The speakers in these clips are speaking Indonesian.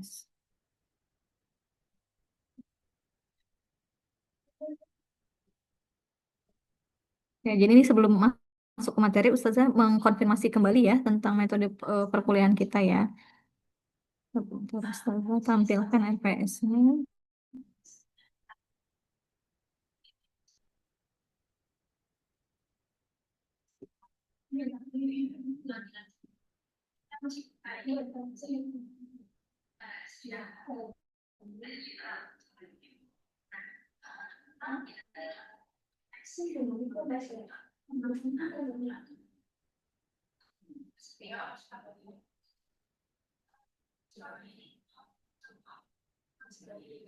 RPS. Ya, jadi ini sebelum masuk ke materi, Ustazah mengkonfirmasi kembali ya tentang metode perkuliahan kita ya. Sebentar, Ustazah tampilkan RPS-nya.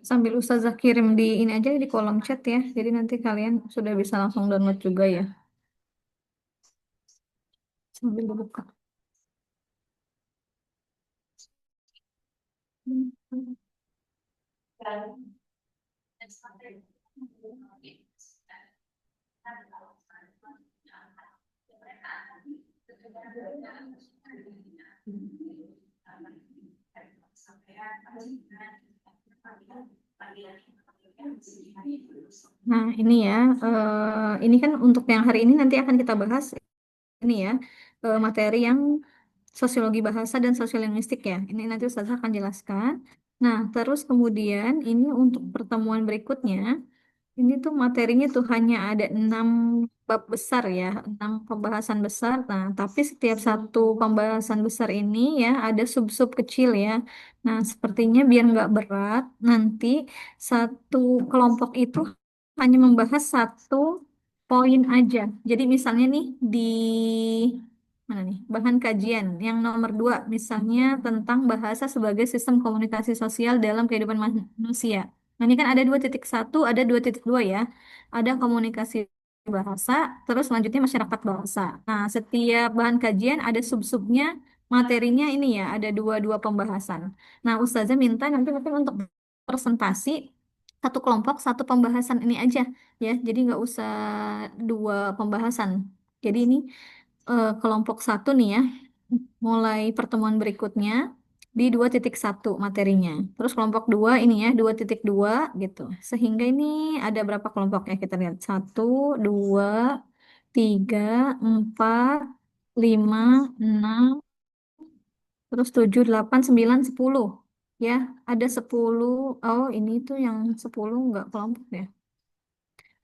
Sambil Ustazah kirim di ini aja di kolom chat ya. Jadi nanti kalian sudah bisa langsung download juga ya. Sambil dibuka. Nah, ini ya, ini kan untuk yang hari ini nanti akan kita bahas ini ya, materi yang sosiologi bahasa dan sosiolingvistik ya. Ini nanti Ustazah akan jelaskan. Nah, terus kemudian ini untuk pertemuan berikutnya, ini tuh materinya tuh hanya ada 6 bab besar ya, 6 pembahasan besar. Nah, tapi setiap satu pembahasan besar ini ya ada sub-sub kecil ya. Nah, sepertinya biar nggak berat, nanti satu kelompok itu hanya membahas satu poin aja. Jadi misalnya nih di mana nih bahan kajian yang nomor 2 misalnya tentang bahasa sebagai sistem komunikasi sosial dalam kehidupan manusia. Nah, ini kan ada 2.1, ada 2.2 ya. Ada komunikasi bahasa, terus selanjutnya masyarakat bahasa. Nah, setiap bahan kajian ada sub-subnya, materinya ini ya, ada dua pembahasan. Nah, Ustazah minta nanti mungkin untuk presentasi satu kelompok, satu pembahasan ini aja ya. Jadi nggak usah 2 pembahasan. Jadi ini kelompok satu nih ya, mulai pertemuan berikutnya di 2.1 materinya. Terus kelompok 2 ini ya 2.2 gitu. Sehingga ini ada berapa kelompok ya kita lihat. 1, 2, 3, 4, 5, 6, terus 7, 8, 9, 10. Ya, ada 10. Oh, ini tuh yang 10 nggak kelompok ya.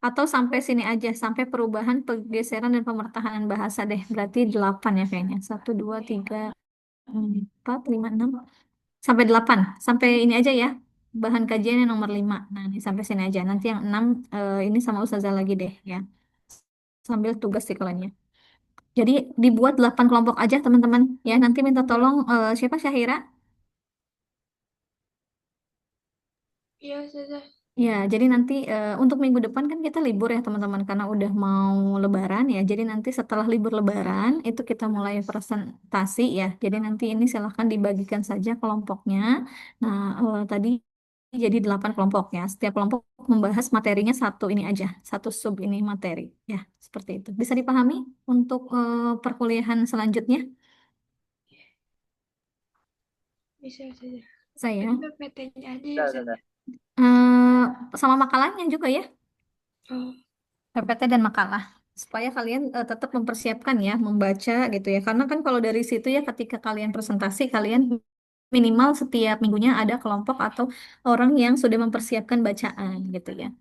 Atau sampai sini aja, sampai perubahan, pergeseran, dan pemertahanan bahasa deh. Berarti 8 ya kayaknya. 1, 2, 3, 4, 5, 6. Sampai 8. Sampai ini aja ya. Bahan kajian yang nomor 5. Nah, ini sampai sini aja. Nanti yang 6 ini sama Ustazah lagi deh ya. Sambil tugas sih kalau ini. Jadi dibuat 8 kelompok aja teman-teman. Ya, nanti minta tolong siapa Syahira? Iya, Ustazah. Ya, jadi nanti untuk minggu depan kan kita libur ya teman-teman karena udah mau Lebaran ya. Jadi nanti setelah libur Lebaran itu kita mulai presentasi ya. Jadi nanti ini silahkan dibagikan saja kelompoknya. Nah, tadi jadi 8 kelompok ya. Setiap kelompok membahas materinya satu ini aja, satu sub ini materi ya. Seperti itu. Bisa dipahami untuk perkuliahan selanjutnya? Bisa, Ustazah. Saya PPT-nya aja ya, Udah, udah, Ustazah. udah. sama makalahnya juga ya. Oh, PPT dan makalah supaya kalian tetap mempersiapkan ya membaca gitu ya karena kan kalau dari situ ya ketika kalian presentasi kalian minimal setiap minggunya ada kelompok atau orang yang sudah mempersiapkan bacaan gitu ya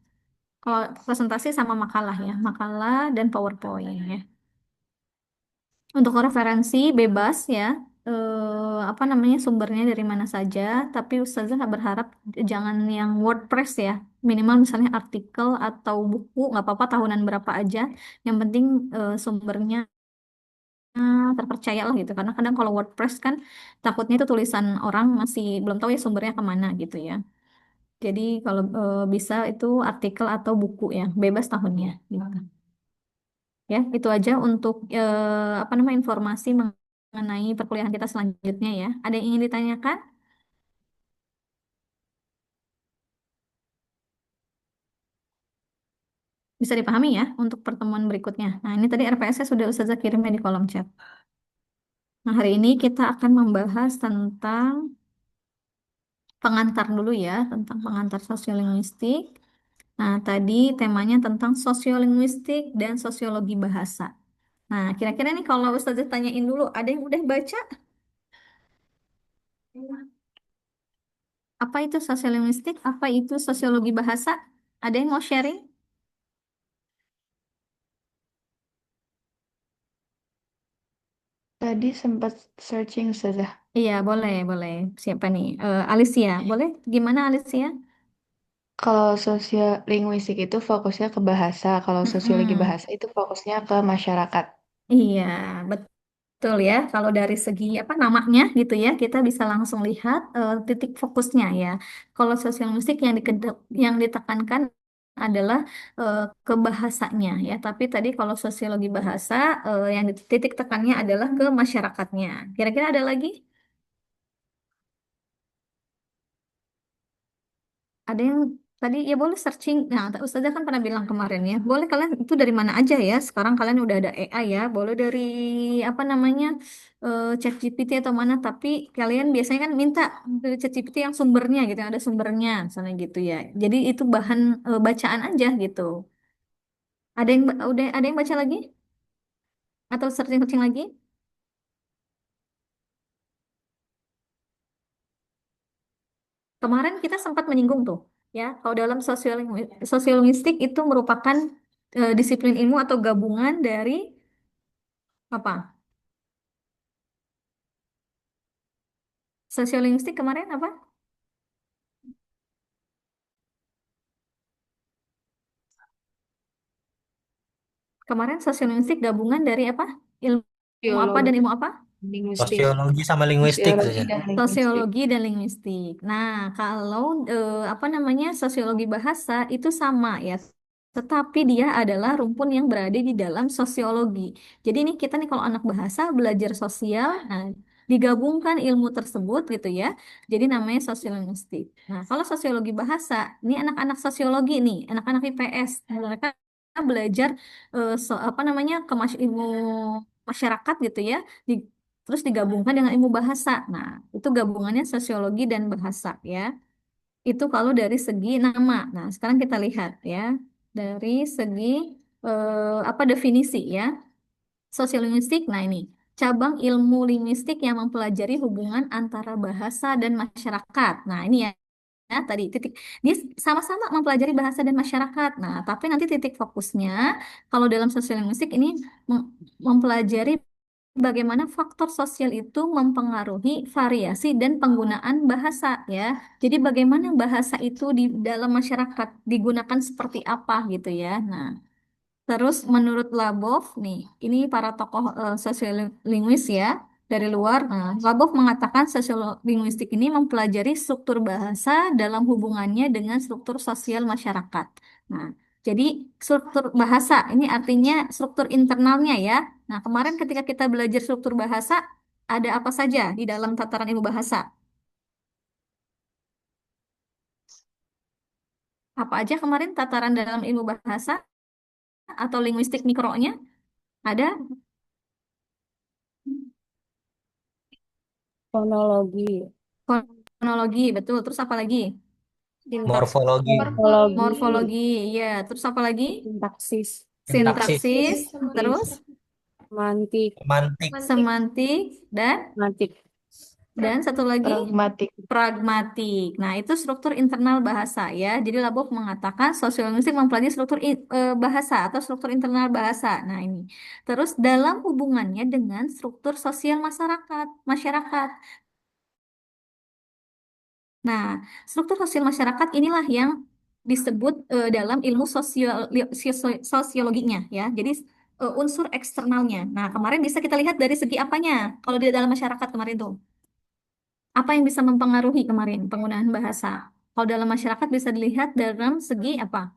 kalau presentasi sama makalah ya makalah dan PowerPoint ya untuk referensi bebas ya apa namanya sumbernya dari mana saja tapi Ustazah berharap jangan yang WordPress ya minimal misalnya artikel atau buku nggak apa-apa tahunan berapa aja yang penting sumbernya terpercaya lah gitu karena kadang kalau WordPress kan takutnya itu tulisan orang masih belum tahu ya sumbernya kemana gitu ya jadi kalau bisa itu artikel atau buku ya bebas tahunnya gitu. Ya itu aja untuk apa namanya informasi mengenai perkuliahan kita selanjutnya ya ada yang ingin ditanyakan bisa dipahami ya untuk pertemuan berikutnya nah ini tadi RPS-nya sudah Ustazah kirimnya di kolom chat nah hari ini kita akan membahas tentang pengantar dulu ya, tentang pengantar sosiolinguistik. Nah, tadi temanya tentang sosiolinguistik dan sosiologi bahasa. Nah, kira-kira nih kalau Ustazah tanyain dulu, ada yang udah baca? Apa itu sosiolinguistik? Apa itu sosiologi bahasa? Ada yang mau sharing? Tadi sempat searching saja. Iya, boleh, boleh. Siapa nih? Alicia, boleh? Gimana Alicia? Kalau sosiolinguistik itu fokusnya ke bahasa, kalau sosiologi Mm-mm. bahasa itu fokusnya ke masyarakat. Iya, betul ya. Kalau dari segi apa namanya gitu ya, kita bisa langsung lihat titik fokusnya ya. Kalau sosial musik yang ditekankan adalah ke bahasanya ya. Tapi tadi kalau sosiologi bahasa yang titik tekannya adalah ke masyarakatnya. Kira-kira ada lagi? Ada yang tadi ya boleh searching. Nah, Ustazah kan pernah bilang kemarin ya, boleh kalian itu dari mana aja ya. Sekarang kalian udah ada AI ya, boleh dari apa namanya ChatGPT atau mana. Tapi kalian biasanya kan minta dari ChatGPT yang sumbernya gitu, yang ada sumbernya, misalnya gitu ya. Jadi itu bahan bacaan aja gitu. Udah ada yang baca lagi atau searching-searching lagi? Kemarin kita sempat menyinggung tuh ya, kalau dalam sosiolinguistik itu merupakan disiplin ilmu atau gabungan dari apa? Sosiolinguistik kemarin apa? Kemarin sosiolinguistik gabungan dari apa? Ilmu apa dan Biologi, ilmu apa? linguistik, Sosiologi sama linguistik sosiologi saja. dan linguistik. Sosiologi dan linguistik. Nah, kalau apa namanya sosiologi bahasa itu sama ya, tetapi dia adalah rumpun yang berada di dalam sosiologi. Jadi nih kita nih kalau anak bahasa belajar sosial, nah digabungkan ilmu tersebut gitu ya. Jadi namanya sosiolinguistik. Nah, kalau sosiologi bahasa, ini anak-anak sosiologi nih, anak-anak IPS, mereka belajar apa namanya ilmu masyarakat gitu ya. Terus digabungkan dengan ilmu bahasa. Nah, itu gabungannya sosiologi dan bahasa ya. Itu kalau dari segi nama. Nah, sekarang kita lihat ya. Dari segi apa definisi ya. Sosiolinguistik. Nah, ini cabang ilmu linguistik yang mempelajari hubungan antara bahasa dan masyarakat. Nah, ini ya. Ya, tadi titik dia sama-sama mempelajari bahasa dan masyarakat. Nah, tapi nanti titik fokusnya kalau dalam sosiolinguistik ini mempelajari bagaimana faktor sosial itu mempengaruhi variasi dan penggunaan bahasa ya. Jadi bagaimana bahasa itu di dalam masyarakat digunakan seperti apa gitu ya. Nah, terus menurut Labov nih, ini para tokoh sosiolinguis ya dari luar. Nah, Labov mengatakan sosiolinguistik ini mempelajari struktur bahasa dalam hubungannya dengan struktur sosial masyarakat. Nah, jadi struktur bahasa ini artinya struktur internalnya ya. Nah, kemarin ketika kita belajar struktur bahasa, ada apa saja di dalam tataran ilmu bahasa? Apa aja kemarin tataran dalam ilmu bahasa atau linguistik mikronya? Ada Fonologi, fonologi, betul. Terus apa lagi? sintaks, Morfologi, morfologi, Morfologi, ya. Terus apa lagi? sintaksis, sintaksis, Sintaksis, terus sintaksis, semantik, semantik, semantik semantik, dan satu lagi Pragmatik. pragmatik. Nah, itu struktur internal bahasa ya. Jadi Labov mengatakan sosiolinguistik mempelajari struktur bahasa atau struktur internal bahasa. Nah, ini. Terus dalam hubungannya dengan struktur sosial masyarakat. Nah, struktur sosial masyarakat inilah yang disebut dalam ilmu sosiologinya ya. Jadi unsur eksternalnya. Nah, kemarin bisa kita lihat dari segi apanya? Kalau di dalam masyarakat kemarin tuh, apa yang bisa mempengaruhi kemarin penggunaan bahasa? Kalau dalam masyarakat bisa dilihat dalam segi apa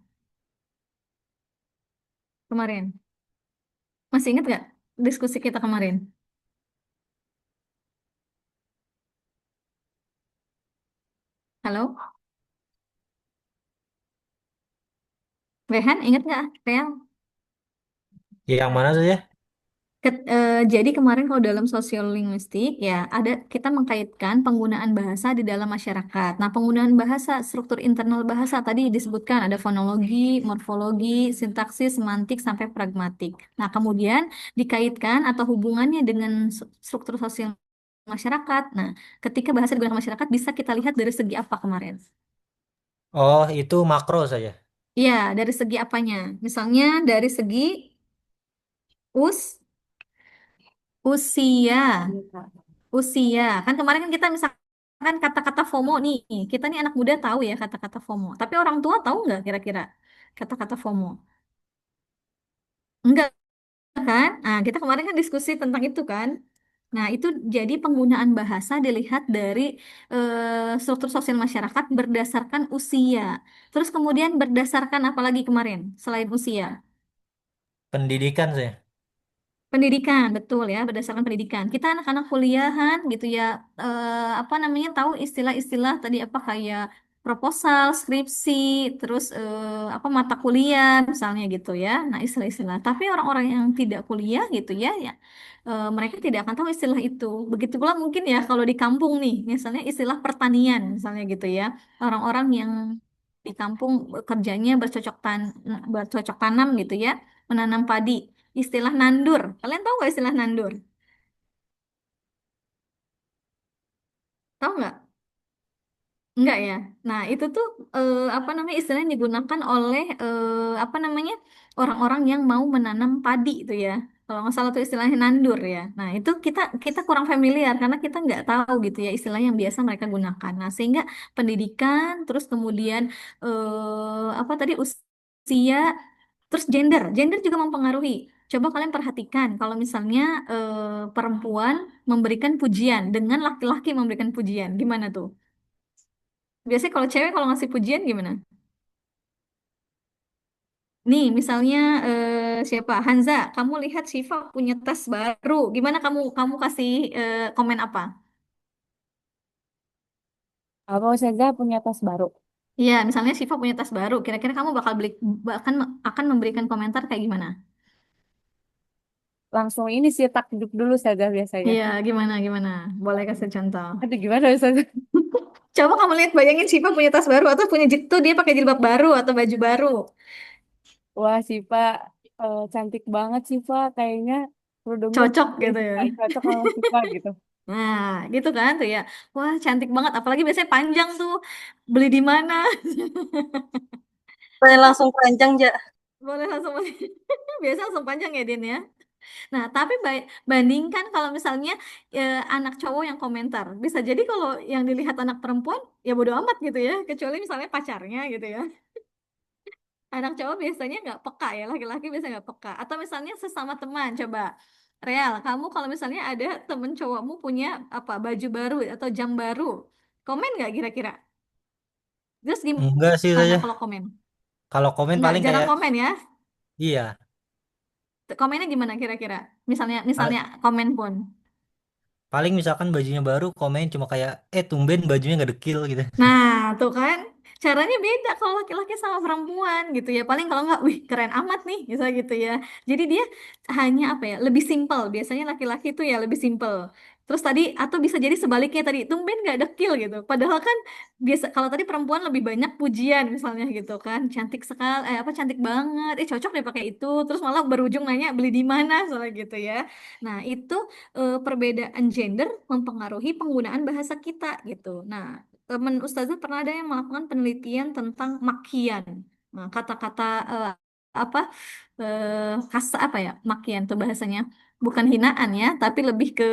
kemarin? Masih ingat nggak diskusi kita kemarin? Halo, Rehan, ingat nggak? Rehan? yang mana saja? Jadi kemarin kalau dalam sosiolinguistik ya ada kita mengkaitkan penggunaan bahasa di dalam masyarakat. Nah, penggunaan bahasa, struktur internal bahasa tadi disebutkan ada fonologi, morfologi, sintaksis, semantik sampai pragmatik. Nah, kemudian dikaitkan atau hubungannya dengan struktur sosial masyarakat. Nah, ketika bahasa digunakan masyarakat bisa kita lihat dari segi apa kemarin? Oh, itu makro saja. Iya, dari segi apanya? Misalnya dari segi us usia. Usia. Kan kemarin kan kita misalkan kata-kata FOMO nih. Kita nih anak muda tahu ya kata-kata FOMO. Tapi orang tua tahu nggak kira-kira kata-kata FOMO? Enggak kan? Nah, kita kemarin kan diskusi tentang itu kan. Nah, itu jadi penggunaan bahasa dilihat dari struktur sosial masyarakat berdasarkan usia. Terus kemudian berdasarkan apa lagi kemarin selain usia? Pendidikan saya. Pendidikan, betul ya, berdasarkan pendidikan. Kita anak-anak kuliahan gitu ya, apa namanya, tahu istilah-istilah tadi apa kayak proposal, skripsi, terus apa mata kuliah misalnya gitu ya. Nah, istilah-istilah. Tapi orang-orang yang tidak kuliah gitu ya, ya mereka tidak akan tahu istilah itu. Begitu pula mungkin ya kalau di kampung nih, misalnya istilah pertanian misalnya gitu ya. Orang-orang yang di kampung kerjanya bercocok tanam gitu ya, menanam padi. Istilah nandur. Kalian tahu nggak istilah nandur? Tahu nggak? Enggak ya. Nah, itu tuh apa namanya istilah yang digunakan oleh apa namanya orang-orang yang mau menanam padi itu ya. Kalau nggak salah tuh istilahnya nandur ya. Nah, itu kita kita kurang familiar karena kita nggak tahu gitu ya istilah yang biasa mereka gunakan. Nah, sehingga pendidikan, terus kemudian apa tadi usia, terus gender juga mempengaruhi. Coba kalian perhatikan kalau misalnya perempuan memberikan pujian dengan laki-laki memberikan pujian, gimana tuh? Biasanya kalau cewek kalau ngasih pujian gimana? Nih, misalnya siapa? Hanza, kamu lihat Shiva punya tas baru. Gimana kamu kamu kasih komen apa? Apa saja punya tas baru. Iya, misalnya Shiva punya tas baru. Kira-kira kamu bakal beli bahkan akan memberikan komentar kayak gimana? Langsung ini sih takjub dulu saja biasanya. Iya, gimana gimana? Boleh kasih contoh. Aduh gimana saja. Coba kamu lihat bayangin Shiva punya tas baru atau punya tuh dia pakai jilbab baru atau baju baru. Wah Siva cantik banget Siva. Kayaknya kerudungnya Cocok gitu ya. paling cocok sama Siva gitu. Nah, gitu kan tuh ya. Wah, cantik banget. Apalagi biasanya panjang tuh. Beli di mana? Boleh langsung keranjang, Ja. Boleh langsung biasa langsung panjang ya Din ya. Nah, tapi bandingkan kalau misalnya anak cowok yang komentar. Bisa jadi kalau yang dilihat anak perempuan ya bodo amat gitu ya, kecuali misalnya pacarnya gitu ya. Anak cowok biasanya nggak peka ya, laki-laki biasanya nggak peka. Atau misalnya sesama teman, coba. Real, kamu kalau misalnya ada temen cowokmu punya apa baju baru atau jam baru, komen nggak kira-kira? Terus Enggak sih gimana saya. kalau komen? Kalau komen Nggak, paling jarang kayak komen ya. iya. Komennya gimana kira-kira? Misalnya Pal- misalnya komen pun. Paling misalkan bajunya baru, komen cuma kayak tumben bajunya nggak dekil gitu. Nah, tuh kan caranya beda kalau laki-laki sama perempuan gitu ya. Paling kalau nggak, wih keren amat nih, bisa gitu ya. Jadi dia hanya apa ya, lebih simpel. Biasanya laki-laki itu ya lebih simpel. Terus tadi atau bisa jadi sebaliknya tadi, tumben nggak dekil gitu. Padahal kan biasa kalau tadi perempuan lebih banyak pujian misalnya gitu kan, cantik sekali, apa cantik banget, cocok deh pakai itu. Terus malah berujung nanya beli di mana, soalnya gitu ya. Nah itu perbedaan gender mempengaruhi penggunaan bahasa kita gitu. Nah teman Ustazah pernah ada yang melakukan penelitian tentang makian. Nah, kata-kata apa kasa apa ya makian tuh bahasanya bukan hinaan ya, tapi lebih ke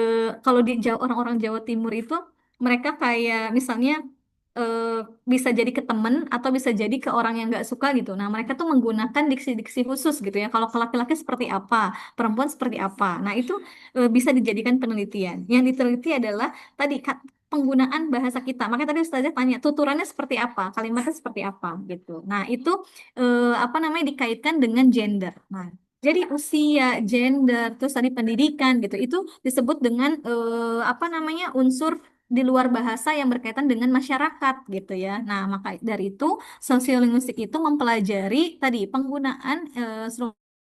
kalau di Jawa orang-orang Jawa Timur itu mereka kayak misalnya eh, bisa jadi ke temen atau bisa jadi ke orang yang nggak suka gitu. Nah, mereka tuh menggunakan diksi-diksi khusus gitu ya. Kalau ke laki-laki seperti apa, perempuan seperti apa. Nah, itu bisa dijadikan penelitian. Yang diteliti adalah tadi penggunaan bahasa kita. Makanya tadi Ustazah tanya, tuturannya seperti apa, kalimatnya seperti apa gitu. Nah, itu apa namanya dikaitkan dengan gender. Nah, jadi usia, gender, terus tadi pendidikan gitu, itu disebut dengan apa namanya unsur di luar bahasa yang berkaitan dengan masyarakat gitu ya. Nah, maka dari itu sosiolinguistik itu mempelajari tadi penggunaan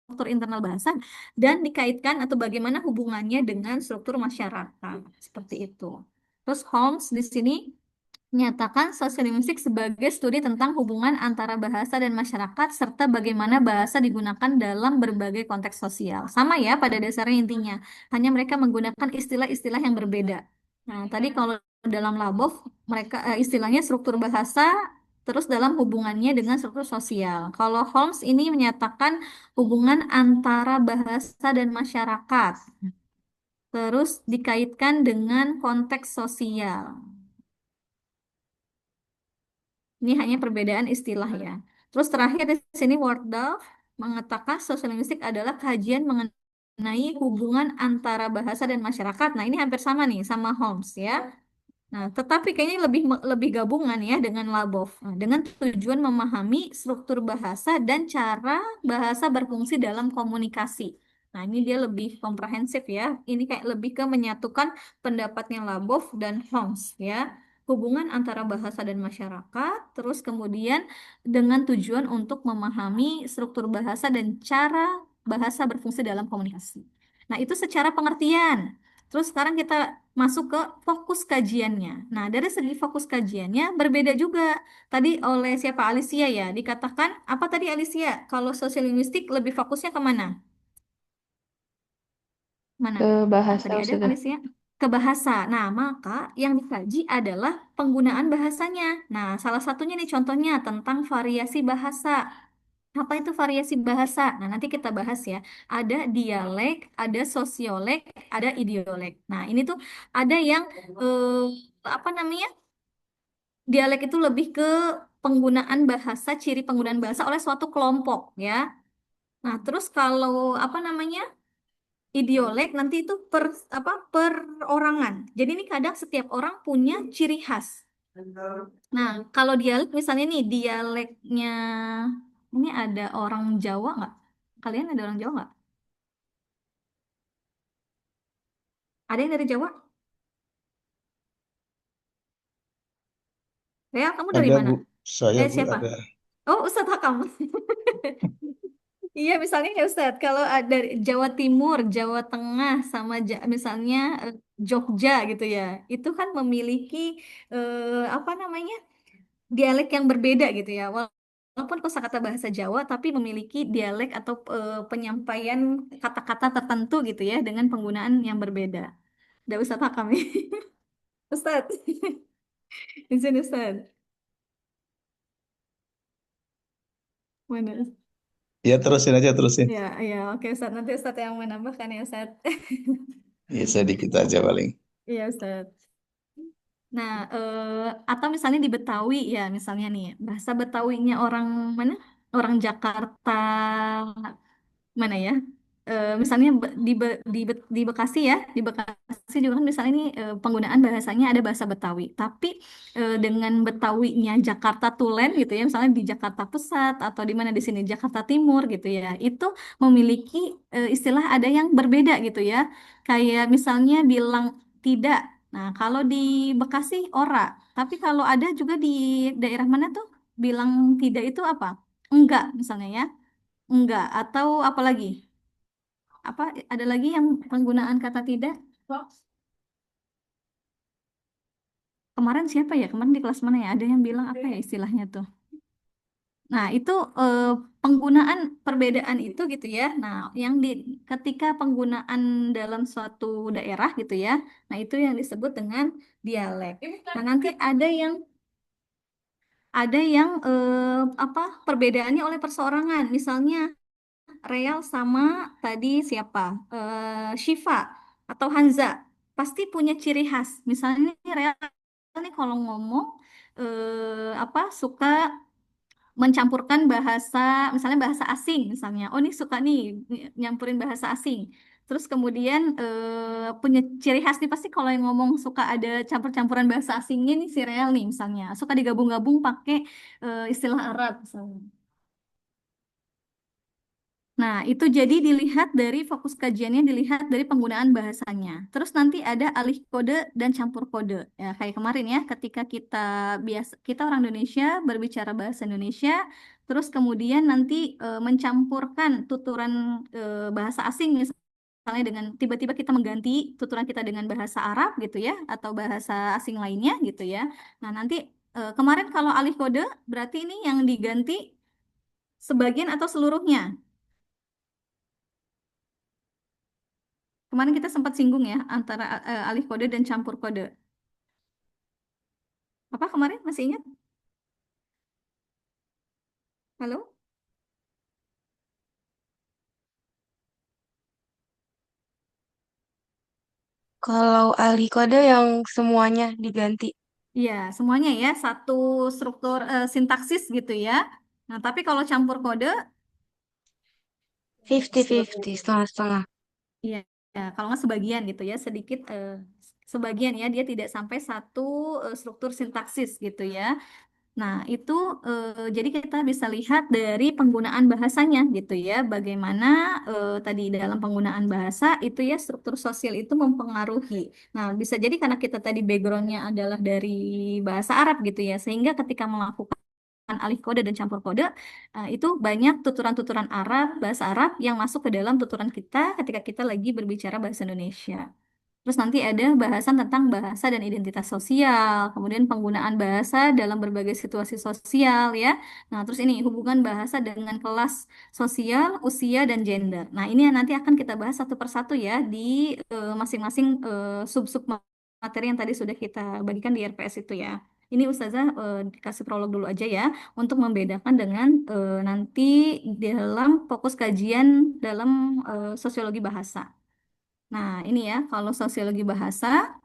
struktur internal bahasa dan dikaitkan atau bagaimana hubungannya dengan struktur masyarakat. Seperti itu. Terus Holmes di sini menyatakan sosiolinguistik sebagai studi tentang hubungan antara bahasa dan masyarakat serta bagaimana bahasa digunakan dalam berbagai konteks sosial. Sama ya pada dasarnya intinya, hanya mereka menggunakan istilah-istilah yang berbeda. Nah, tadi kalau dalam Labov mereka istilahnya struktur bahasa terus dalam hubungannya dengan struktur sosial. Kalau Holmes ini menyatakan hubungan antara bahasa dan masyarakat, terus dikaitkan dengan konteks sosial. Ini hanya perbedaan istilah ya. Terus terakhir di sini Wardell mengatakan sosiolinguistik adalah kajian mengenai hubungan antara bahasa dan masyarakat. Nah, ini hampir sama nih sama Holmes ya. Nah, tetapi kayaknya lebih gabungan ya dengan Labov. Nah, dengan tujuan memahami struktur bahasa dan cara bahasa berfungsi dalam komunikasi. Nah, ini dia lebih komprehensif ya. Ini kayak lebih ke menyatukan pendapatnya Labov dan Holmes ya. Hubungan antara bahasa dan masyarakat, terus kemudian dengan tujuan untuk memahami struktur bahasa dan cara bahasa berfungsi dalam komunikasi. Nah, itu secara pengertian. Terus sekarang kita masuk ke fokus kajiannya. Nah, dari segi fokus kajiannya berbeda juga. Tadi oleh siapa Alicia ya, dikatakan apa tadi Alicia? Kalau sosiolinguistik lebih fokusnya ke mana? Mana? Ke bahasa Tadi ada Ustazah. Alicia? Ke bahasa. Nah, maka yang dikaji adalah penggunaan bahasanya. Nah, salah satunya nih contohnya tentang variasi bahasa. Apa itu variasi bahasa? Nah, nanti kita bahas ya. Ada dialek, ada sosiolek, ada idiolek. Nah, ini tuh ada yang apa namanya? Dialek itu lebih ke penggunaan bahasa, ciri penggunaan bahasa oleh suatu kelompok ya. Nah, terus kalau apa namanya? Idiolek nanti itu perorangan. Jadi ini kadang setiap orang punya ciri khas. Nah, kalau dialek misalnya nih dialeknya ini ada orang Jawa nggak? Kalian ada orang Jawa nggak? Ada yang dari Jawa? Ya, kamu dari Ada mana? Bu, saya Bu Siapa? ada. Oh, Ustadz Hakam. Iya, misalnya ya Ustadz, kalau ada Jawa Timur, Jawa Tengah, sama misalnya Jogja gitu ya, itu kan memiliki apa namanya dialek yang berbeda gitu ya. Walaupun kosakata bahasa Jawa, tapi memiliki dialek atau penyampaian kata-kata tertentu gitu ya, dengan penggunaan yang berbeda. Udah Ustadz Hakam ya. Ustadz, izin Ustadz. Mana? Ya terusin aja terusin. Ya, ya, oke Ustadz. Nanti Ustadz yang menambahkan ya Ustadz. Ya sedikit aja paling. Iya Ustadz. Nah, atau misalnya di Betawi ya, misalnya nih, bahasa Betawinya orang mana? Orang Jakarta, mana ya? Misalnya di Bekasi ya, di Bekasi juga kan misalnya ini penggunaan bahasanya ada bahasa Betawi, tapi dengan Betawinya Jakarta Tulen gitu ya, misalnya di Jakarta Pusat atau di mana di sini Jakarta Timur gitu ya, itu memiliki istilah ada yang berbeda gitu ya, kayak misalnya bilang tidak. Nah, kalau di Bekasi ora, tapi kalau ada juga di daerah mana tuh bilang tidak itu apa? Enggak misalnya ya, enggak atau apa lagi? Apa ada lagi yang penggunaan kata tidak? Kemarin siapa ya? Kemarin di kelas mana ya? Ada yang bilang apa ya istilahnya tuh? Nah, itu eh, penggunaan perbedaan itu gitu ya. Nah, yang ketika penggunaan dalam suatu daerah gitu ya. Nah, itu yang disebut dengan dialek. Nah, nanti ada yang apa perbedaannya oleh perseorangan. Misalnya Real sama tadi siapa? Shiva atau Hanza pasti punya ciri khas. Misalnya nih Real nih kalau ngomong apa suka mencampurkan bahasa, misalnya bahasa asing misalnya. Oh, ini suka nih nyampurin bahasa asing. Terus kemudian punya ciri khas nih pasti kalau yang ngomong suka ada campur-campuran bahasa asingnya nih si Real nih misalnya. Suka digabung-gabung pakai istilah Arab misalnya. Nah, itu jadi dilihat dari fokus kajiannya, dilihat dari penggunaan bahasanya. Terus nanti ada alih kode dan campur kode. Ya, kayak kemarin ya, ketika kita orang Indonesia berbicara bahasa Indonesia, terus kemudian nanti mencampurkan tuturan bahasa asing misalnya dengan tiba-tiba kita mengganti tuturan kita dengan bahasa Arab gitu ya, atau bahasa asing lainnya gitu ya. Nah, nanti kemarin kalau alih kode berarti ini yang diganti sebagian atau seluruhnya. Kemarin kita sempat singgung ya antara alih kode dan campur kode. Apa kemarin masih ingat? Halo? Kalau ahli kode yang semuanya diganti. Iya, semuanya ya satu struktur sintaksis gitu ya. Nah, tapi kalau campur kode, 50-50, setengah-setengah. iya, ya, kalau nggak sebagian gitu ya, sedikit sebagian ya, dia tidak sampai satu struktur sintaksis gitu ya. Nah, itu jadi kita bisa lihat dari penggunaan bahasanya gitu ya. Bagaimana tadi dalam penggunaan bahasa itu ya struktur sosial itu mempengaruhi. Nah, bisa jadi karena kita tadi backgroundnya adalah dari bahasa Arab gitu ya, sehingga ketika melakukan alih kode dan campur kode itu banyak tuturan-tuturan Arab, bahasa Arab yang masuk ke dalam tuturan kita ketika kita lagi berbicara bahasa Indonesia. Terus nanti ada bahasan tentang bahasa dan identitas sosial, kemudian penggunaan bahasa dalam berbagai situasi sosial ya. Nah, terus ini hubungan bahasa dengan kelas sosial, usia, dan gender. Nah, ini yang nanti akan kita bahas satu persatu ya di masing-masing sub-sub materi yang tadi sudah kita bagikan di RPS itu ya. Ini Ustazah dikasih prolog dulu aja ya untuk membedakan dengan nanti dalam fokus kajian dalam sosiologi bahasa. Nah, ini ya, kalau sosiologi bahasa,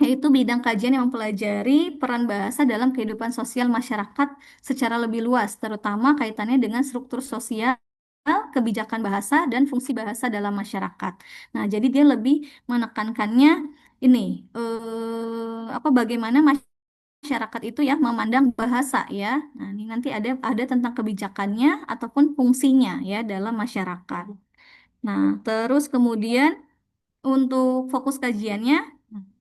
yaitu bidang kajian yang mempelajari peran bahasa dalam kehidupan sosial masyarakat secara lebih luas, terutama kaitannya dengan struktur sosial, kebijakan bahasa, dan fungsi bahasa dalam masyarakat. Nah, jadi dia lebih menekankannya ini, apa bagaimana masyarakat itu ya memandang bahasa ya. Nah, ini nanti ada tentang kebijakannya ataupun fungsinya ya dalam masyarakat. Nah, terus kemudian untuk fokus kajiannya,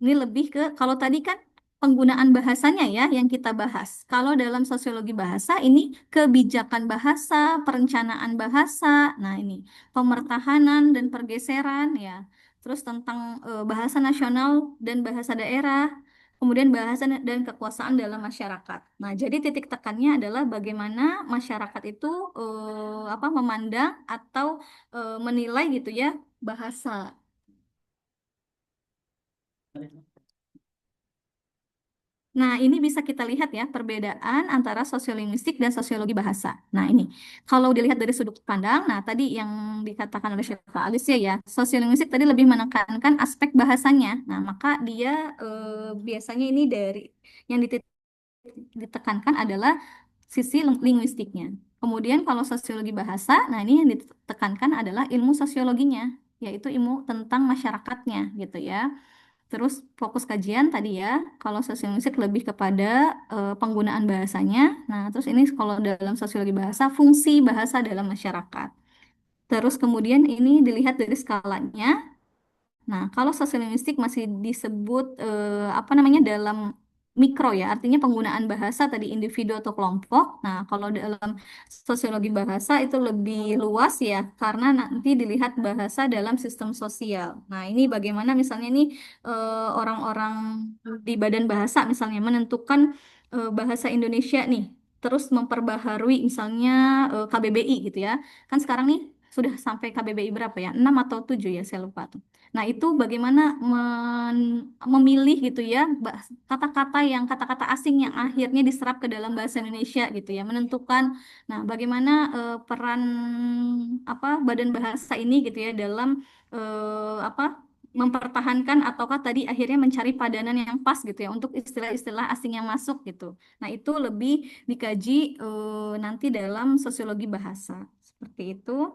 ini lebih ke, kalau tadi kan penggunaan bahasanya ya yang kita bahas. Kalau dalam sosiologi bahasa, ini kebijakan bahasa, perencanaan bahasa, nah ini pemertahanan dan pergeseran ya. Terus tentang bahasa nasional dan bahasa daerah, kemudian bahasa dan kekuasaan dalam masyarakat. Nah, jadi titik tekannya adalah bagaimana masyarakat itu apa memandang atau menilai gitu ya bahasa. Nah, ini bisa kita lihat ya perbedaan antara sosiolinguistik dan sosiologi bahasa. Nah, ini kalau dilihat dari sudut pandang, nah tadi yang dikatakan oleh Syifa Alicia ya, sosiolinguistik tadi lebih menekankan aspek bahasanya. Nah, maka dia biasanya ini dari yang ditekankan adalah sisi linguistiknya. Kemudian kalau sosiologi bahasa, nah ini yang ditekankan adalah ilmu sosiologinya, yaitu ilmu tentang masyarakatnya gitu ya. Terus fokus kajian tadi ya, kalau sosiolinguistik lebih kepada penggunaan bahasanya. Nah, terus ini kalau dalam sosiologi bahasa, fungsi bahasa dalam masyarakat. Terus kemudian ini dilihat dari skalanya. Nah, kalau sosiolinguistik masih disebut apa namanya dalam mikro ya, artinya penggunaan bahasa tadi individu atau kelompok. Nah, kalau dalam sosiologi bahasa itu lebih luas ya, karena nanti dilihat bahasa dalam sistem sosial. Nah, ini bagaimana misalnya nih orang-orang di badan bahasa misalnya menentukan bahasa Indonesia nih, terus memperbaharui misalnya KBBI gitu ya. Kan sekarang nih sudah sampai KBBI berapa ya? 6 atau 7 ya, saya lupa tuh. Nah, itu bagaimana memilih gitu ya kata-kata asing yang akhirnya diserap ke dalam bahasa Indonesia gitu ya, menentukan nah bagaimana peran apa badan bahasa ini gitu ya dalam apa mempertahankan ataukah tadi akhirnya mencari padanan yang pas gitu ya untuk istilah-istilah asing yang masuk gitu. Nah, itu lebih dikaji nanti dalam sosiologi bahasa. Seperti itu.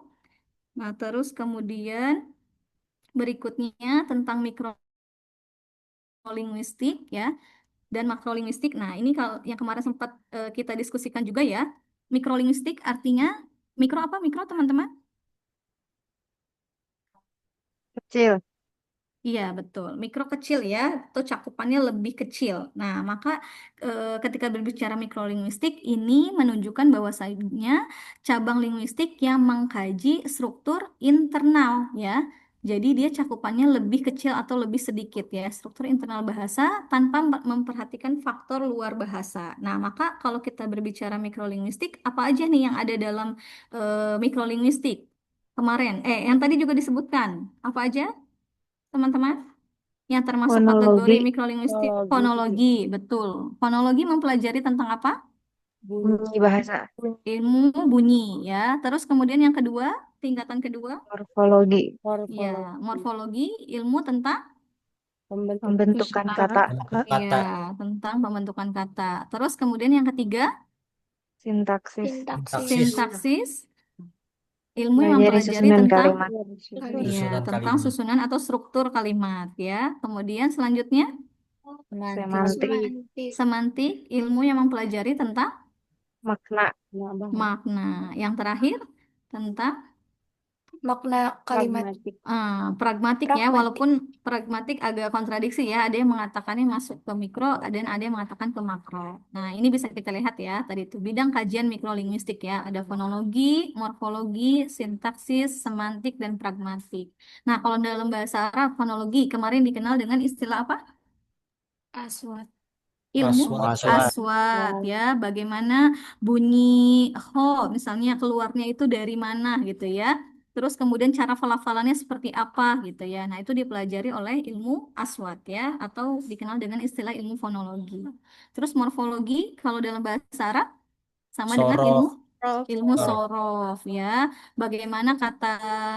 Nah, terus kemudian berikutnya tentang mikrolinguistik ya dan makrolinguistik. Nah, ini kalau yang kemarin sempat kita diskusikan juga ya. Mikrolinguistik artinya mikro apa? Mikro teman-teman? Kecil. Iya, betul. Mikro kecil ya, atau cakupannya lebih kecil. Nah, maka ketika berbicara mikrolinguistik, ini menunjukkan bahwasanya cabang linguistik yang mengkaji struktur internal ya. Jadi dia cakupannya lebih kecil atau lebih sedikit ya, struktur internal bahasa tanpa memperhatikan faktor luar bahasa. Nah, maka kalau kita berbicara mikrolinguistik, apa aja nih yang ada dalam mikrolinguistik? Kemarin, yang tadi juga disebutkan, apa aja? Teman-teman yang termasuk kategori Fonologi, mikrolinguistik Psikologi, fonologi, betul. Fonologi mempelajari tentang apa? bunyi, bunyi bahasa. Ilmu bunyi ya. Terus kemudian yang kedua, tingkatan kedua, Morfologi, ya, morfologi, morfologi, ilmu tentang pembentuk pembentukan kata. Bentuk ya, kata. tentang pembentukan kata. Terus kemudian yang ketiga, Sintaksis, Sintaksis. sintaksis, ilmu yang pelajari mempelajari susunan tentang kalimat. ya, Susunan tentang kalimat. susunan atau struktur kalimat ya. Kemudian selanjutnya, Semantik, semantik, ilmu yang mempelajari tentang makna, makna. Yang terakhir tentang Makna kalimat. pragmatik. pragmatik ya, Pragmatik. walaupun pragmatik agak kontradiksi ya. Ada yang mengatakannya masuk ke mikro, dan ada yang mengatakan ke makro. Nah, ini bisa kita lihat ya. Tadi itu bidang kajian mikrolinguistik ya. Ada fonologi, morfologi, sintaksis, semantik, dan pragmatik. Nah, kalau dalam bahasa Arab, fonologi kemarin dikenal dengan istilah apa? Aswat. Ilmu Aswat. aswat ya, bagaimana bunyi ho misalnya keluarnya itu dari mana gitu ya. Terus kemudian cara pelafalannya seperti apa gitu ya. Nah, itu dipelajari oleh ilmu aswat ya, atau dikenal dengan istilah ilmu fonologi. Terus morfologi kalau dalam bahasa Arab sama dengan ilmu Sorof. ilmu Sorof. sorof ya. Bagaimana kata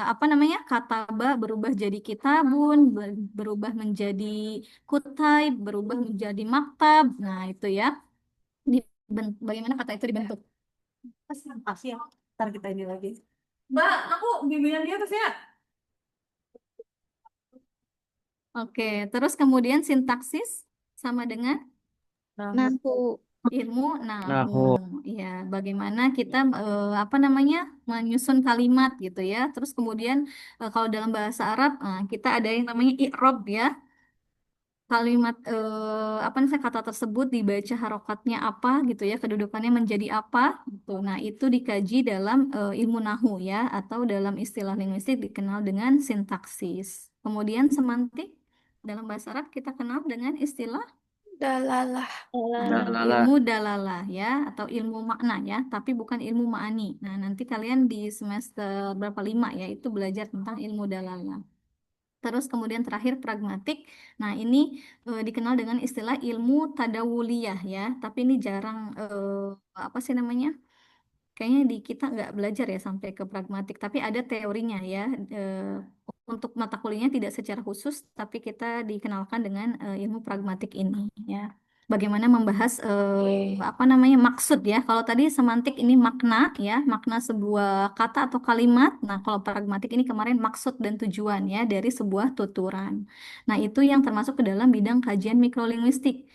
apa namanya? Kata ba berubah jadi kitabun, berubah menjadi kutaib, berubah menjadi maktab. Nah, itu ya. Bagaimana kata itu dibentuk? Pasti ya. Ntar kita ini lagi. Mbak, aku bimbingan di atas ya. Oke, terus kemudian sintaksis sama dengan Nahu. ilmu nahu. nahu, Ya, bagaimana kita apa namanya menyusun kalimat gitu ya. Terus kemudian kalau dalam bahasa Arab kita ada yang namanya i'rab ya. Kalimat apa namanya kata tersebut dibaca harokatnya apa gitu ya, kedudukannya menjadi apa gitu. Nah, itu dikaji dalam ilmu nahu ya, atau dalam istilah linguistik dikenal dengan sintaksis. Kemudian semantik dalam bahasa Arab kita kenal dengan istilah Dalalah. dalalah, ilmu dalalah ya, atau ilmu makna ya, tapi bukan ilmu ma'ani. Nah, nanti kalian di semester berapa 5 ya itu belajar tentang ilmu dalalah. Terus kemudian terakhir pragmatik. Nah, ini dikenal dengan istilah ilmu tadawuliyah ya, tapi ini jarang apa sih namanya? Kayaknya di kita nggak belajar ya sampai ke pragmatik, tapi ada teorinya ya. Untuk mata kuliahnya tidak secara khusus, tapi kita dikenalkan dengan ilmu pragmatik ini ya. Bagaimana membahas apa namanya maksud ya. Kalau tadi semantik ini makna ya, makna sebuah kata atau kalimat. Nah, kalau pragmatik ini kemarin maksud dan tujuan ya dari sebuah tuturan. Nah, itu yang termasuk ke dalam bidang kajian mikrolinguistik.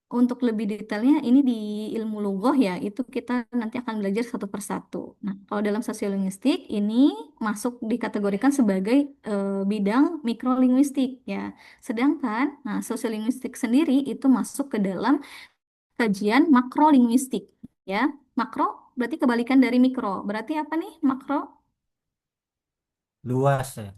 Untuk lebih detailnya ini di ilmu lughoh ya, itu kita nanti akan belajar satu persatu. Nah, kalau dalam sosiolinguistik ini masuk dikategorikan sebagai bidang mikrolinguistik ya. Sedangkan sosiolinguistik sendiri itu masuk ke dalam kajian makrolinguistik ya. Makro berarti kebalikan dari mikro. Berarti apa nih makro? Luas ya.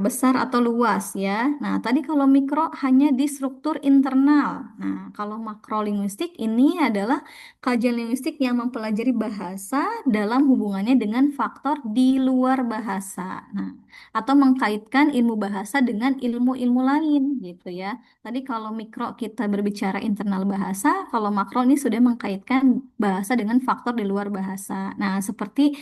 Besar atau luas ya. Nah, tadi kalau mikro hanya di struktur internal. Nah, kalau makrolinguistik ini adalah kajian linguistik yang mempelajari bahasa dalam hubungannya dengan faktor di luar bahasa. Nah, atau mengkaitkan ilmu bahasa dengan ilmu-ilmu lain gitu ya. Tadi kalau mikro kita berbicara internal bahasa, kalau makro ini sudah mengkaitkan bahasa dengan faktor di luar bahasa. Nah, seperti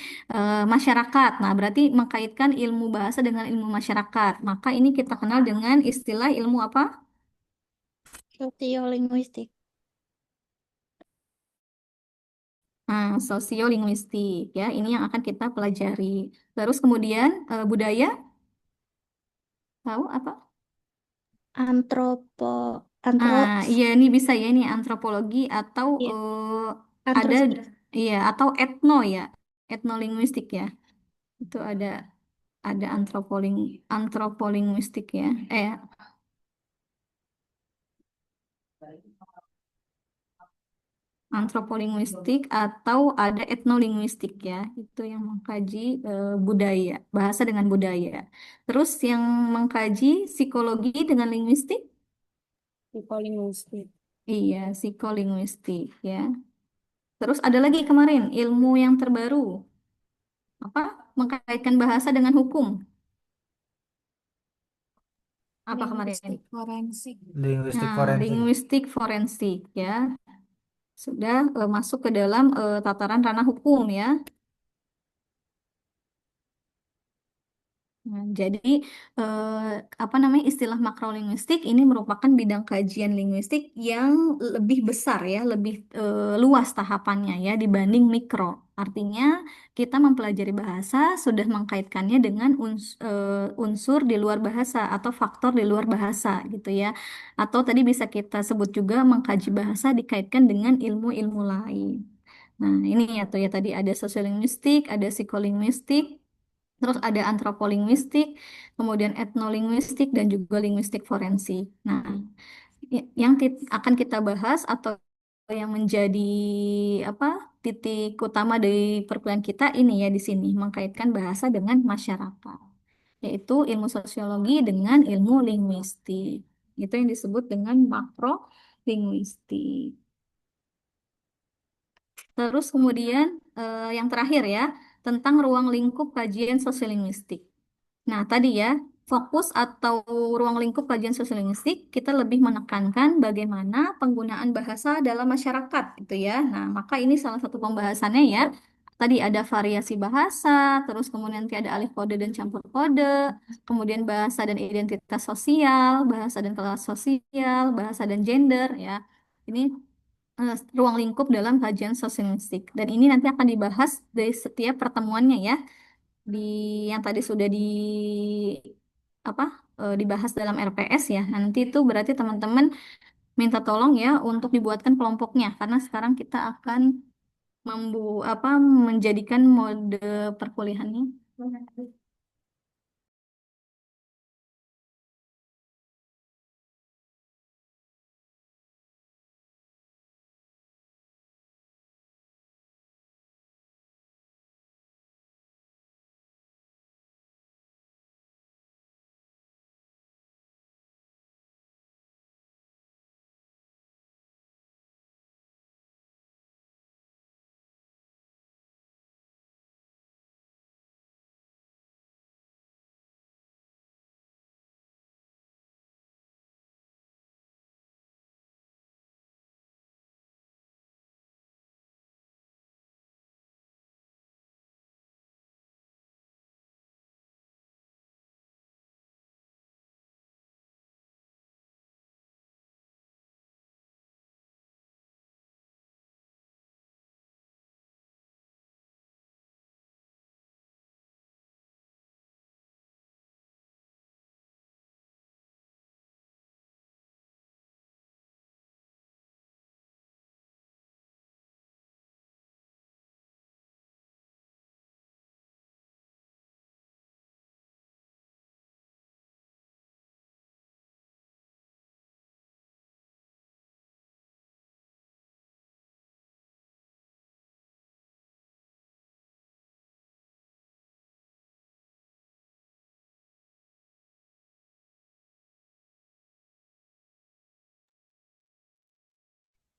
masyarakat. Nah, berarti mengkaitkan ilmu bahasa dengan ilmu masyarakat. Maka ini kita kenal dengan istilah ilmu apa? Sosiolinguistik. Sosiolinguistik ya. Ini yang akan kita pelajari. Terus kemudian budaya, tahu apa? Antropo. Antro. Iya ini bisa ya, ini antropologi atau Iya. ada Antrosejarah. iya atau etno ya, etnolinguistik ya. Itu ada. ada antropolinguistik ya. Antropolinguistik atau ada etnolinguistik ya. Itu yang mengkaji budaya, bahasa dengan budaya. Terus yang mengkaji psikologi dengan linguistik, psikolinguistik. iya, psikolinguistik ya. Terus ada lagi kemarin ilmu yang terbaru, apa? Mengkaitkan bahasa dengan hukum. Apa kemarin? Linguistik forensik. Linguistik Nah, forensik. linguistik forensik ya. Sudah masuk ke dalam tataran ranah hukum ya. Nah, jadi eh, apa namanya istilah makrolinguistik ini merupakan bidang kajian linguistik yang lebih besar ya, lebih luas tahapannya ya dibanding mikro. Artinya kita mempelajari bahasa sudah mengkaitkannya dengan unsur di luar bahasa atau faktor di luar bahasa gitu ya. Atau tadi bisa kita sebut juga mengkaji bahasa dikaitkan dengan ilmu-ilmu lain. Nah, ini ya tuh ya tadi ada sosiolinguistik, ada psikolinguistik, terus ada antropolinguistik, kemudian etnolinguistik dan juga linguistik forensik. Nah, yang akan kita bahas atau yang menjadi apa titik utama dari perkuliahan kita ini ya di sini mengkaitkan bahasa dengan masyarakat, yaitu ilmu sosiologi dengan ilmu linguistik. Itu yang disebut dengan makro linguistik. Terus kemudian yang terakhir ya, tentang ruang lingkup kajian sosiolinguistik. Nah, tadi ya, fokus atau ruang lingkup kajian sosiolinguistik, kita lebih menekankan bagaimana penggunaan bahasa dalam masyarakat, gitu ya. Nah, maka ini salah satu pembahasannya ya. Tadi ada variasi bahasa, terus kemudian nanti ada alih kode dan campur kode, kemudian bahasa dan identitas sosial, bahasa dan kelas sosial, bahasa dan gender, ya. Ini ruang lingkup dalam kajian sosiolinguistik. Dan ini nanti akan dibahas dari setiap pertemuannya ya di yang tadi sudah di apa dibahas dalam RPS ya. Nah, nanti itu berarti teman-teman minta tolong ya untuk dibuatkan kelompoknya karena sekarang kita akan membu apa menjadikan mode perkuliahannya.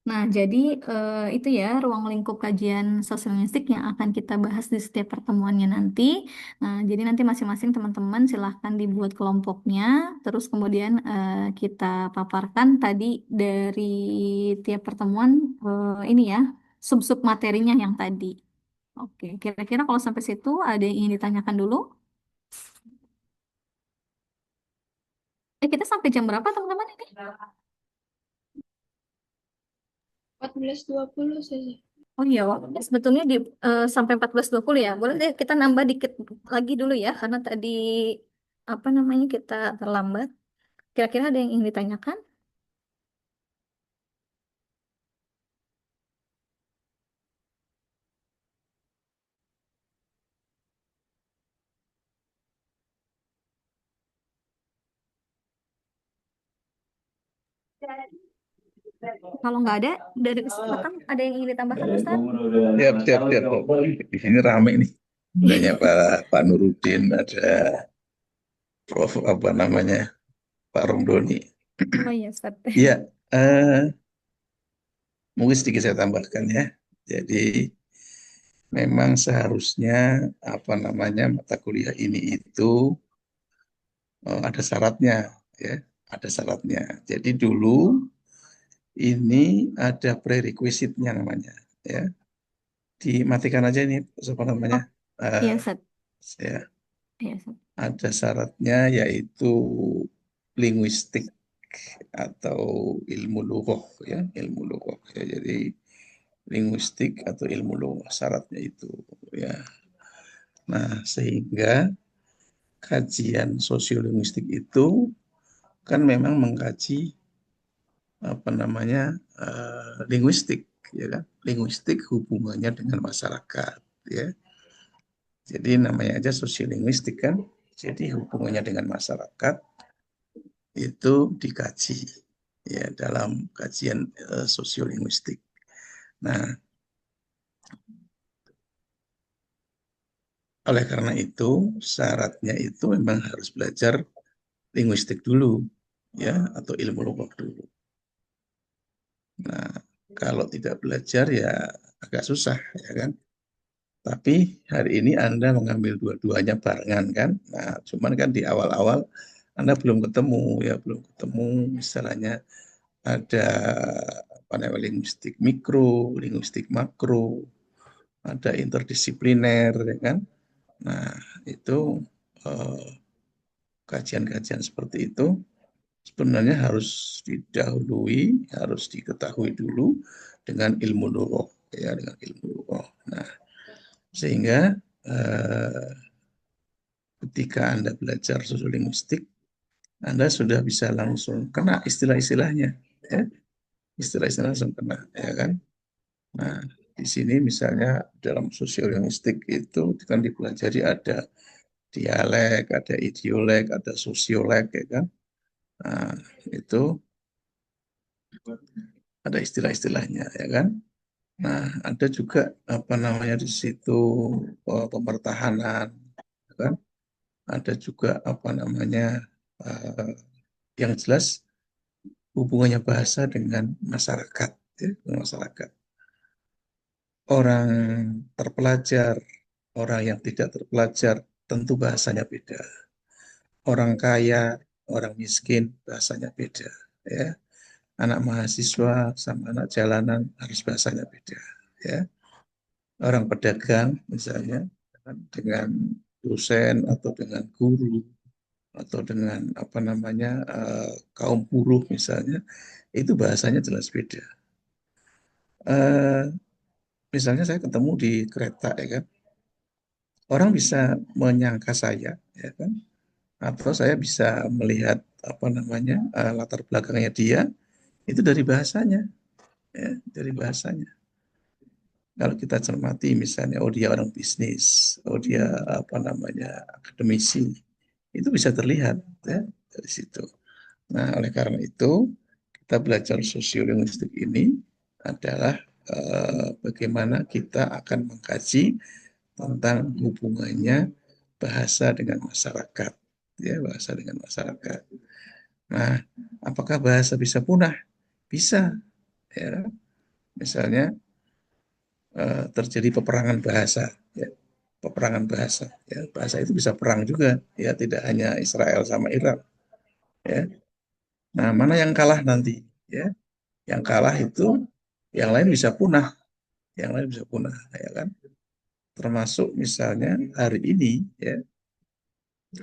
Nah, jadi itu ya ruang lingkup kajian sosiolingvistik yang akan kita bahas di setiap pertemuannya nanti. Nah, jadi nanti masing-masing teman-teman silahkan dibuat kelompoknya, terus kemudian kita paparkan tadi dari tiap pertemuan ini ya sub-sub materinya yang tadi. Oke, kira-kira kalau sampai situ ada yang ingin ditanyakan dulu? Kita sampai jam berapa teman-teman ini? 14.20 saja. Oh iya, waktunya sebetulnya sampai 14.20 ya. Boleh deh kita nambah dikit lagi dulu ya, karena tadi apa namanya kita terlambat. Kira-kira ada yang ingin ditanyakan? Kalau nggak ada, dari kesempatan ada yang ingin ditambahkan, Ustaz? Siap, siap, siap. Di sini rame nih. Adanya Pak Nurudin, ada Prof. apa namanya, Pak Romdoni. Oh iya, Ustaz. Iya, mungkin sedikit saya tambahkan ya. Jadi memang seharusnya apa namanya mata kuliah ini itu ada syaratnya ya, ada syaratnya. Jadi dulu ini ada prerequisite-nya namanya ya. Dimatikan aja ini apa namanya? Oh iya, eh Ustaz. ya, Iya, Ustaz. ada syaratnya yaitu linguistik atau ilmu lughah ya, ilmu lughah ya. Jadi linguistik atau ilmu lughah syaratnya itu ya. Nah, sehingga kajian sosiolinguistik itu kan memang mengkaji apa namanya linguistik ya kan, linguistik hubungannya dengan masyarakat ya. Jadi namanya aja sosiolinguistik kan, jadi hubungannya dengan masyarakat itu dikaji ya dalam kajian sosiolinguistik. Nah, oleh karena itu syaratnya itu memang harus belajar linguistik dulu ya, atau ilmu lughah dulu. Nah, kalau tidak belajar ya agak susah ya kan. Tapi hari ini Anda mengambil dua-duanya barengan kan. Nah, cuman kan di awal-awal Anda belum ketemu ya, belum ketemu misalnya ada apa namanya linguistik mikro, linguistik makro, ada interdisipliner ya kan. Nah, itu eh, kajian-kajian seperti itu sebenarnya harus didahului, harus diketahui dulu dengan ilmu lughah ya, dengan ilmu lughah. Nah, sehingga ketika Anda belajar sosiolinguistik, Anda sudah bisa langsung kena istilah-istilahnya ya. Istilah-istilah langsung kena ya kan. Nah, di sini misalnya dalam sosiolinguistik itu kan dipelajari ada dialek, ada idiolek, ada sosiolek ya kan. Nah, itu ada istilah-istilahnya ya kan. Nah, ada juga apa namanya di situ pemertahanan, ya kan? Ada juga apa namanya yang jelas hubungannya bahasa dengan masyarakat, ya, dengan masyarakat. Orang terpelajar, orang yang tidak terpelajar, tentu bahasanya beda. Orang kaya, orang miskin, bahasanya beda. Ya, anak mahasiswa sama anak jalanan harus bahasanya beda. Ya, orang pedagang misalnya dengan dosen atau dengan guru atau dengan apa namanya kaum buruh misalnya itu bahasanya jelas beda. Eh, Misalnya saya ketemu di kereta ya kan, orang bisa menyangka saya ya kan, atau saya bisa melihat apa namanya latar belakangnya dia itu dari bahasanya ya, dari bahasanya. Kalau kita cermati misalnya, oh dia orang bisnis, oh dia apa namanya akademisi, itu bisa terlihat ya dari situ. Nah, oleh karena itu kita belajar sosiolinguistik ini adalah bagaimana kita akan mengkaji tentang hubungannya bahasa dengan masyarakat, ya bahasa dengan masyarakat. Nah, apakah bahasa bisa punah? Bisa, ya. Misalnya terjadi peperangan bahasa, ya. Peperangan bahasa, ya. Bahasa itu bisa perang juga, ya. Tidak hanya Israel sama Iran, ya. Nah, mana yang kalah nanti, ya? Yang kalah itu, yang lain bisa punah, yang lain bisa punah, ya kan? Termasuk misalnya hari ini, ya,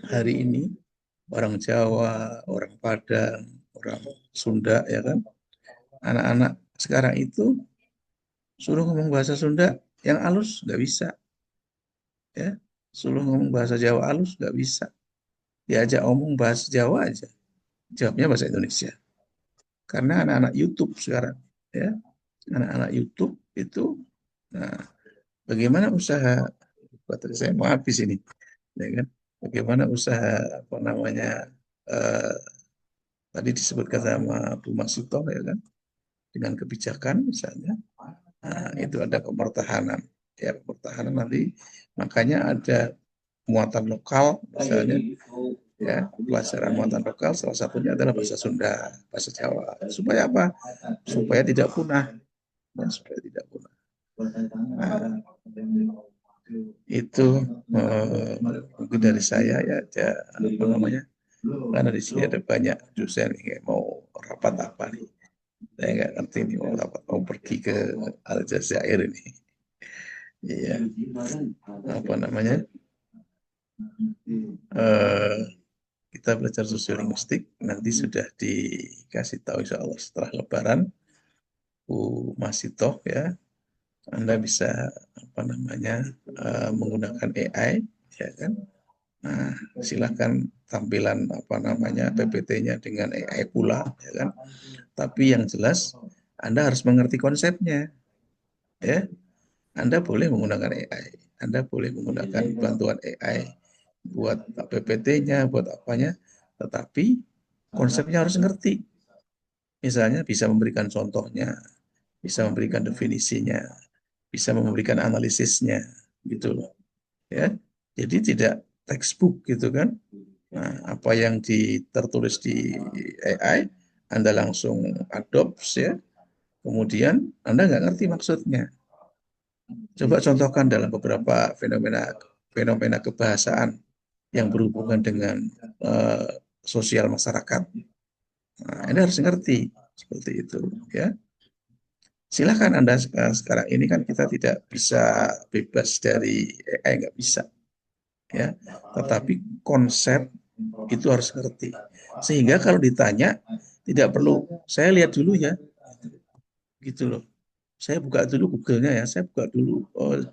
hari ini orang Jawa, orang Padang, orang Sunda, ya kan? Anak-anak sekarang itu suruh ngomong bahasa Sunda yang halus nggak bisa, ya. Suruh ngomong bahasa Jawa halus nggak bisa. Diajak ngomong bahasa Jawa aja, jawabnya bahasa Indonesia. Karena anak-anak YouTube sekarang, ya, anak-anak YouTube itu, nah, bagaimana usaha baterai saya mau habis ini, ya kan? Bagaimana usaha apa namanya eh, tadi disebutkan sama Bu Masito ya kan, dengan kebijakan misalnya, nah, itu ada pemertahanan. Ya, pemertahanan nanti makanya ada muatan lokal misalnya, ya pelajaran muatan lokal salah satunya adalah bahasa Sunda, bahasa Jawa. Supaya apa? Supaya tidak punah, ya, supaya tidak punah. Nah, itu mungkin dari saya ya, apa namanya? Karena di sini ada banyak dosen yang mau rapat apa nih. Saya nggak ngerti nih mau rapat, mau pergi ke Aljazair ini. Iya, apa namanya? Eh, kita belajar sosiolinguistik nanti sudah dikasih tahu insya Allah setelah Lebaran, Bu Masito ya, Anda bisa apa namanya menggunakan AI ya kan. Nah, silakan tampilan apa namanya PPT-nya dengan AI pula ya kan. Tapi yang jelas Anda harus mengerti konsepnya ya. Anda boleh menggunakan AI, Anda boleh menggunakan bantuan AI buat PPT-nya, buat apanya, tetapi konsepnya harus ngerti. Misalnya bisa memberikan contohnya, bisa memberikan definisinya, bisa memberikan analisisnya, gitu loh. Ya, jadi tidak textbook gitu kan. Nah, apa yang tertulis di AI, Anda langsung adopt ya, kemudian Anda nggak ngerti maksudnya. Coba contohkan dalam beberapa fenomena kebahasaan yang berhubungan dengan sosial masyarakat. Nah, Anda harus ngerti seperti itu, ya. Silahkan Anda sekarang ini kan kita tidak bisa bebas dari AI, nggak bisa, ya. Tetapi konsep itu harus ngerti. Sehingga kalau ditanya tidak perlu saya lihat dulu ya, gitu loh. Saya buka dulu Google-nya ya, saya buka dulu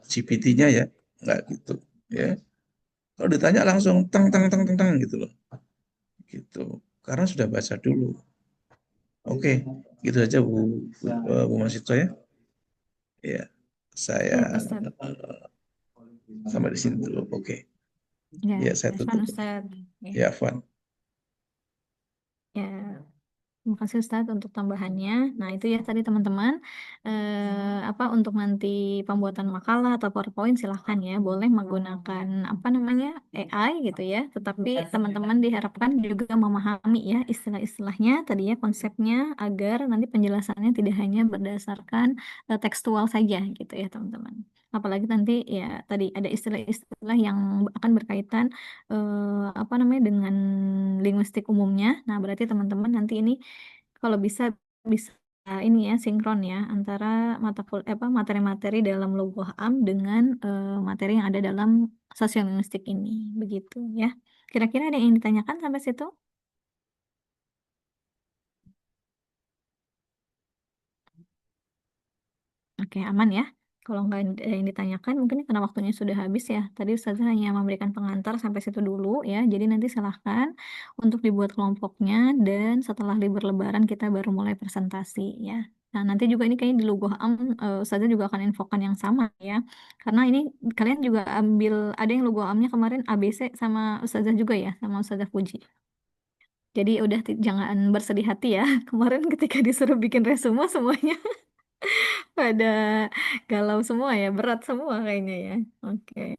GPT-nya ya, nggak gitu, ya. Kalau ditanya langsung teng teng teng teng teng gitu loh, gitu. Karena sudah baca dulu. Oke, gitu aja Bu Masito ya. Ya, saya Ya, Ustaz. sampai di sini dulu. Oke, Ya, ya saya Afwan, tutup. Ustaz. Ya, Van. Ya, terima kasih Ustadz untuk tambahannya. Nah, itu ya tadi teman-teman, apa untuk nanti pembuatan makalah atau PowerPoint silahkan ya, boleh menggunakan apa namanya AI gitu ya. Tetapi teman-teman diharapkan juga memahami ya istilah-istilahnya tadi ya konsepnya agar nanti penjelasannya tidak hanya berdasarkan tekstual saja gitu ya teman-teman. Apalagi nanti ya tadi ada istilah-istilah yang akan berkaitan apa namanya dengan linguistik umumnya. Nah, berarti teman-teman nanti ini kalau bisa bisa ini ya sinkron ya antara materi-materi dalam Lugha Am dengan materi yang ada dalam sosiolinguistik ini. Begitu ya. Kira-kira ada yang ditanyakan sampai situ? Oke, aman ya. Kalau nggak ada yang ditanyakan, mungkin karena waktunya sudah habis ya. Tadi Ustazah hanya memberikan pengantar sampai situ dulu ya. Jadi nanti silahkan untuk dibuat kelompoknya dan setelah libur Lebaran kita baru mulai presentasi ya. Nah, nanti juga ini kayaknya di Lugha Am, Ustazah juga akan infokan yang sama ya. Karena ini kalian juga ambil, ada yang Lugha Amnya kemarin ABC sama Ustazah juga ya, sama Ustazah Puji. Jadi udah jangan bersedih hati ya. Kemarin ketika disuruh bikin resume semuanya pada galau semua ya, berat semua kayaknya ya. Oke.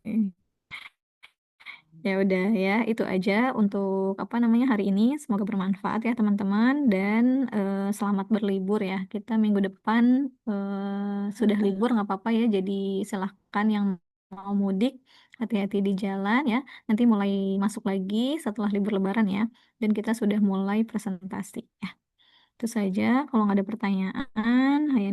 Ya udah ya, itu aja untuk apa namanya hari ini. Semoga bermanfaat ya teman-teman dan selamat berlibur ya. Kita minggu depan sudah libur nggak apa-apa ya. Jadi silahkan yang mau mudik hati-hati di jalan ya. Nanti mulai masuk lagi setelah libur Lebaran ya. Dan kita sudah mulai presentasi ya. Itu saja. Kalau nggak ada pertanyaan, Hayana